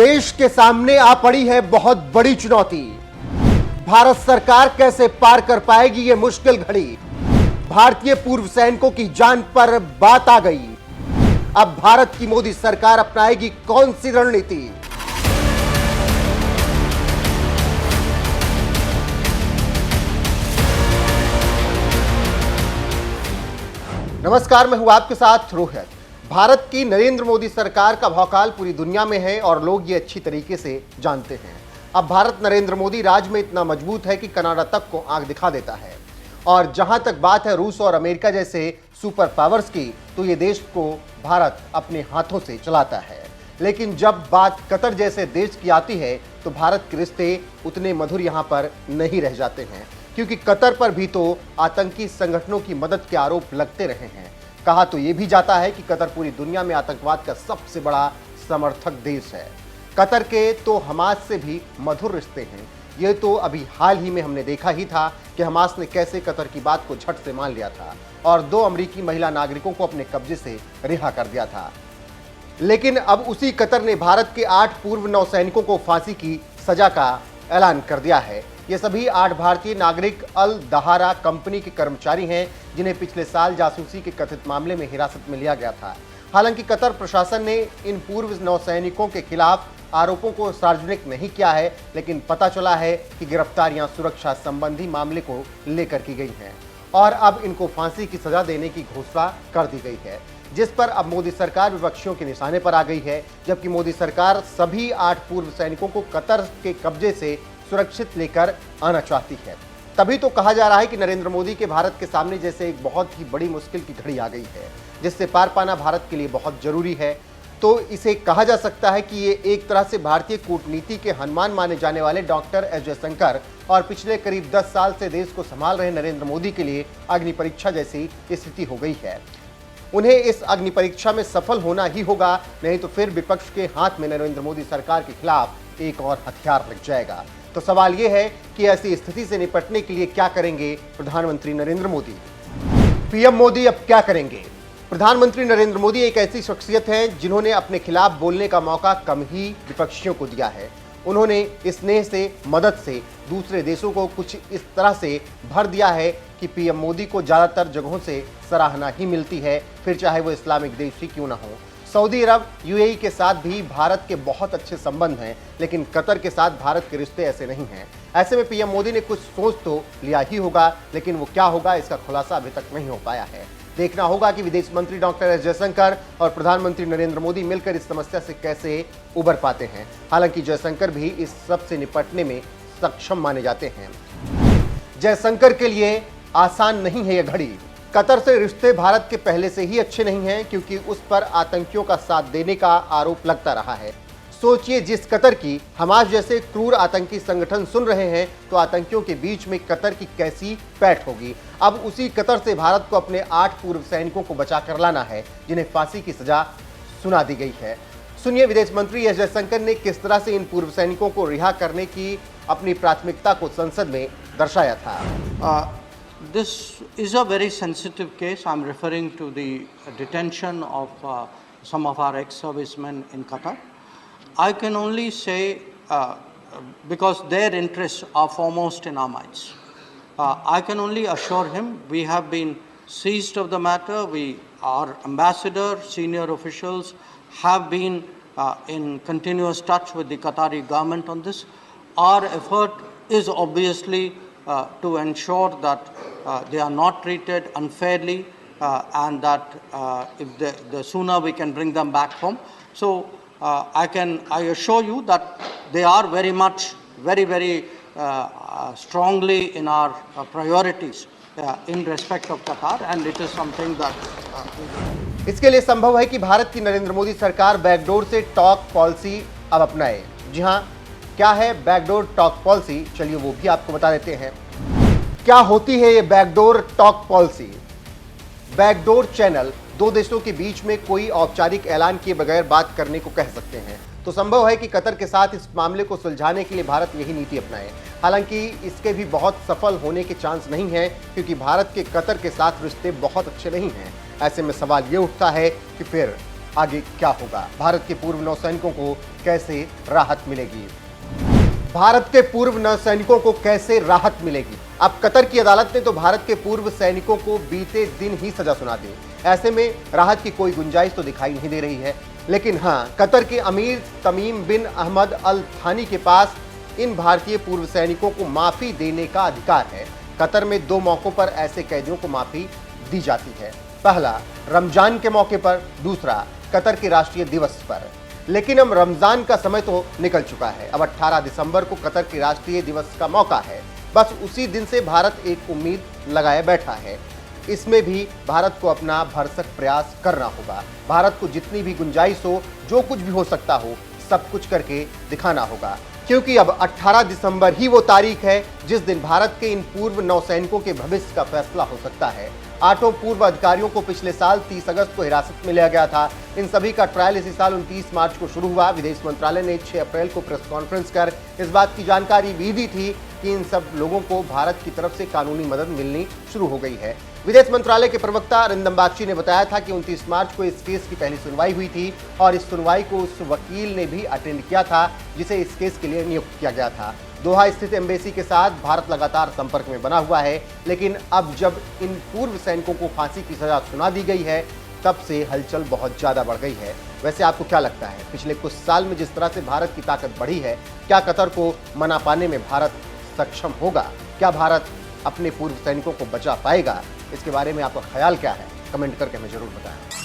देश के सामने आ पड़ी है बहुत बड़ी चुनौती। भारत सरकार कैसे पार कर पाएगी ये मुश्किल घड़ी। भारतीय पूर्व सैनिकों की जान पर बात आ गई। अब भारत की मोदी सरकार अपनाएगी कौन सी रणनीति। नमस्कार, मैं हूं आपके साथ रोहित। भारत की नरेंद्र मोदी सरकार का भौकाल पूरी दुनिया में है और लोग ये अच्छी तरीके से जानते हैं। अब भारत नरेंद्र मोदी राज में इतना मजबूत है कि कनाडा तक को आंख दिखा देता है। और जहां तक बात है रूस और अमेरिका जैसे सुपर पावर्स की, तो ये देश को भारत अपने हाथों से चलाता है। लेकिन जब बात कतर जैसे देश की आती है तो भारत के रिश्ते उतने मधुर यहाँ पर नहीं रह जाते हैं, क्योंकि कतर पर भी तो आतंकी संगठनों की मदद के आरोप लगते रहे हैं। कहा तो यह भी जाता है कि कतर पूरी दुनिया में आतंकवाद का सबसे बड़ा समर्थक देश है। कतर के तो हमास से भी मधुर रिश्ते हैं। ये तो अभी हाल ही में हमने देखा ही था कि हमास ने कैसे कतर की बात को झट से मान लिया था और 2 अमेरिकी महिला नागरिकों को अपने कब्जे से रिहा कर दिया था। लेकिन अब उसी कतर ने भारत के 8 पूर्व नौसैनिकों को फांसी की सजा का ऐलान कर दिया है। ये सभी 8 भारतीय नागरिक अल दहारा कंपनी के कर्मचारी हैं, जिन्हें पिछले साल जासूसी के कथित मामले में हिरासत में लिया गया था। हालांकि कतर प्रशासन ने इन पूर्व नौसैनिकों के खिलाफ आरोपों को सार्वजनिक नहीं किया है, लेकिन पता चला है कि गिरफ्तारियां सुरक्षा संबंधी मामले को लेकर की गई हैं और अब इनको फांसी की सजा देने की घोषणा कर दी गई है, जिस पर अब मोदी सरकार विपक्षियों के निशाने पर आ गई है। जबकि मोदी सरकार सभी 8 पूर्व सैनिकों को कतर के कब्जे से सुरक्षित लेकर आना चाहती है। तभी तो कहा जा रहा है कि नरेंद्र मोदी के भारत के सामने जैसे एक बहुत ही बड़ी मुश्किल की घड़ी आ गई है, जिससे पार पाना भारत के लिए बहुत जरूरी है। तो इसे कहा जा सकता है कि ये एक तरह से भारतीय कूटनीति के हनुमान माने जाने वाले डॉक्टर एस जयशंकर और पिछले करीब 10 साल से देश को संभाल रहे नरेंद्र मोदी के लिए अग्नि परीक्षा जैसी स्थिति हो गई है। उन्हें इस अग्नि परीक्षा में सफल होना ही होगा, नहीं तो फिर विपक्ष के हाथ में नरेंद्र मोदी सरकार के खिलाफ एक और हथियार लग जाएगा। तो सवाल यह है कि ऐसी स्थिति से निपटने के लिए क्या करेंगे प्रधानमंत्री नरेंद्र मोदी। पीएम मोदी अब क्या करेंगे। प्रधानमंत्री नरेंद्र मोदी एक ऐसी शख्सियत हैं जिन्होंने अपने खिलाफ बोलने का मौका कम ही विपक्षियों को दिया है। उन्होंने स्नेह से, मदद से दूसरे देशों को कुछ इस तरह से भर दिया है कि पीएम मोदी को ज़्यादातर जगहों से सराहना ही मिलती है, फिर चाहे वो इस्लामिक देश ही क्यों ना हो। सऊदी अरब, यूएई के साथ भी भारत के बहुत अच्छे संबंध हैं, लेकिन कतर के साथ भारत के रिश्ते ऐसे नहीं हैं। ऐसे में पीएम मोदी ने कुछ सोच तो लिया ही होगा, लेकिन वो क्या होगा इसका खुलासा अभी तक नहीं हो पाया है। देखना होगा कि विदेश मंत्री डॉक्टर एस जयशंकर और प्रधानमंत्री नरेंद्र मोदी मिलकर इस समस्या से कैसे उबर पाते हैं। हालांकि जयशंकर भी इस सब से निपटने में सक्षम माने जाते हैं। जयशंकर के लिए आसान नहीं है यह घड़ी। कतर से रिश्ते भारत के पहले से ही अच्छे नहीं हैं, क्योंकि उस पर आतंकियों का साथ देने का आरोप लगता रहा है। सोचिए, जिस कतर की हमास जैसे क्रूर आतंकी संगठन सुन रहे हैं, तो आतंकियों के बीच में कतर की कैसी पैठ होगी। अब उसी कतर से भारत को अपने 8 पूर्व सैनिकों को बचा कर लाना है, जिन्हें फांसी की सजा सुना दी गई है। सुनिए विदेश मंत्री एस जयशंकर ने किस तरह से इन पूर्व सैनिकों को रिहा करने की अपनी प्राथमिकता को संसद में दर्शाया था। This is a very sensitive case. I'm referring to the detention of some of our ex-servicemen in Qatar. I can only say, because their interests are foremost in our minds, I can only assure him we have been seized of the matter. Our ambassador, senior officials have been in continuous touch with the Qatari government on this. Our effort is obviously to ensure that they are not treated unfairly and that if the sooner we can bring them back home. So I assure you that they are very much, very strongly in our priorities in respect of Qatar, and it is something that इसके लिए संभव है कि भारत की नरेंद्र मोदी सरकार backdoor से talk policy अब अपनाए। जी हाँ, क्या है बैकडोर टॉक पॉलिसी, चलिए वो भी आपको बता देते हैं। क्या होती है ये backdoor talk policy. Backdoor channel 2 देशों के बीच में कोई औपचारिक ऐलान किए बगैर बात करने को कह सकते हैं। तो संभव है कि कतर के साथ इस मामले को सुलझाने के लिए भारत यही नीति अपनाए। हालांकि इसके भी बहुत सफल होने के चांस नहीं है, क्योंकि भारत के कतर के साथ रिश्ते बहुत अच्छे नहीं हैं। ऐसे में सवाल ये उठता है कि फिर आगे क्या होगा, भारत के पूर्व नौसैनिकों को कैसे राहत मिलेगी। भारत के पूर्व नौसैनिकों को कैसे राहत मिलेगी। अब कतर की अदालत ने तो भारत के पूर्व सैनिकों को बीते दिन ही सजा सुना दी। ऐसे में राहत की कोई गुंजाइश तो दिखाई नहीं दे रही है। लेकिन हाँ, कतर के अमीर तमीम बिन अहमद अल थानी के पास इन भारतीय पूर्व सैनिकों को माफी देने का अधिकार है। कतर में 2 मौकों पर ऐसे कैदियों को माफी दी जाती है। पहला रमजान के मौके पर, दूसरा कतर के राष्ट्रीय दिवस पर। लेकिन अब रमजान का समय तो निकल चुका है। अब 18 दिसंबर को कतर के राष्ट्रीय दिवस का मौका है। बस उसी दिन से भारत एक उम्मीद लगाए बैठा है। इसमें भी भारत को अपना भरसक प्रयास करना होगा। भारत को जितनी भी गुंजाइश हो, जो कुछ भी हो सकता हो, सब कुछ करके दिखाना होगा। क्योंकि अब 18 दिसंबर ही वो तारीख है जिस दिन भारत के इन पूर्व नौसैनिकों के भविष्य का फैसला हो सकता है। 8 पूर्व अधिकारियों को पिछले साल 30 अगस्त को हिरासत में लिया गया था। इन सभी का ट्रायल इसी साल 29 मार्च को शुरू हुआ। विदेश मंत्रालय ने 6 अप्रैल को प्रेस कॉन्फ्रेंस कर इस बात की जानकारी भी दी थी कि इन सब लोगों को भारत की तरफ से कानूनी मदद मिलनी शुरू हो गई है। विदेश मंत्रालय के प्रवक्ता अरिंदम बागची ने बताया था कि 29 मार्च को इस केस की पहली सुनवाई हुई थी और इस सुनवाई को उस वकील ने भी अटेंड किया था जिसे इस केस के लिए नियुक्त किया गया था। दोहा स्थित एम्बेसी के साथ भारत लगातार संपर्क में बना हुआ है। लेकिन अब जब इन पूर्व सैनिकों को फांसी की सजा सुना दी गई है, तब से हलचल बहुत ज्यादा बढ़ गई है। वैसे आपको क्या लगता है, पिछले कुछ साल में जिस तरह से भारत की ताकत बढ़ी है, क्या कतर को मना पाने में भारत सक्षम होगा? क्या भारत अपने पूर्व सैनिकों को बचा पाएगा? इसके बारे में आपका ख्याल क्या है? कमेंट करके हमें जरूर बताएं।